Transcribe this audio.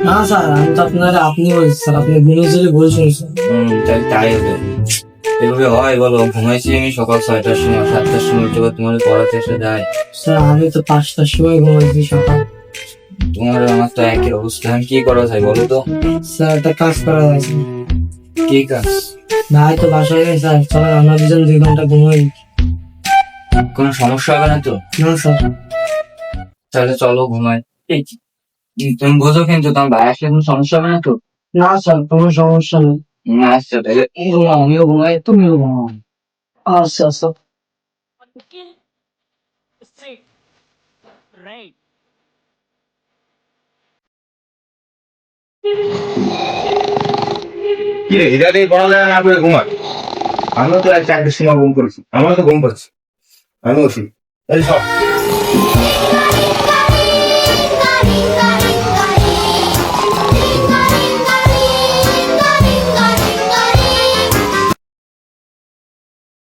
না স্যার, আমি তো আপনি বলছি স্যার, আপনি গুণজলি বলছেন স্যার। তাই হবে। এভাবে হয় বলো? ঘুমাইছি আমি সকাল 6টার সময়, 7টার সময় উঠে তোমার পড়াতে এসে যায়। স্যার আমি তো 5টার সময় ঘুমাইছি সকাল। তোমার আর আমার তো একই অবস্থা, আমি কি করা যায় বলো তো? স্যার একটা কাজ করা যায় স্যার। কি কাজ? ভাই তো বাসায় নেই স্যার, চলেন আমরা দুজন 2 ঘন্টা ঘুমাই। কোনো সমস্যা হবে না তো? না স্যার। তাহলে চলো ঘুমাই। এই, তুমি বোঝো কিন্তু তোমার ভাই আসলে কোনো সমস্যা হবে না তো? না স্যার, কোনো সমস্যা নেই। আচ্ছা তাহলে ঘুমাও, আমিও ঘুমাই, তুমিও ঘুমাও। আচ্ছা স্যার। কি রে, এটা দিয়ে পড়ালেখা না করে ঘুমা? আমিও তো এক 4টার সময় ঘুম করেছি, আমারও তো ঘুম পাচ্ছে। আমি উঠি, এই সব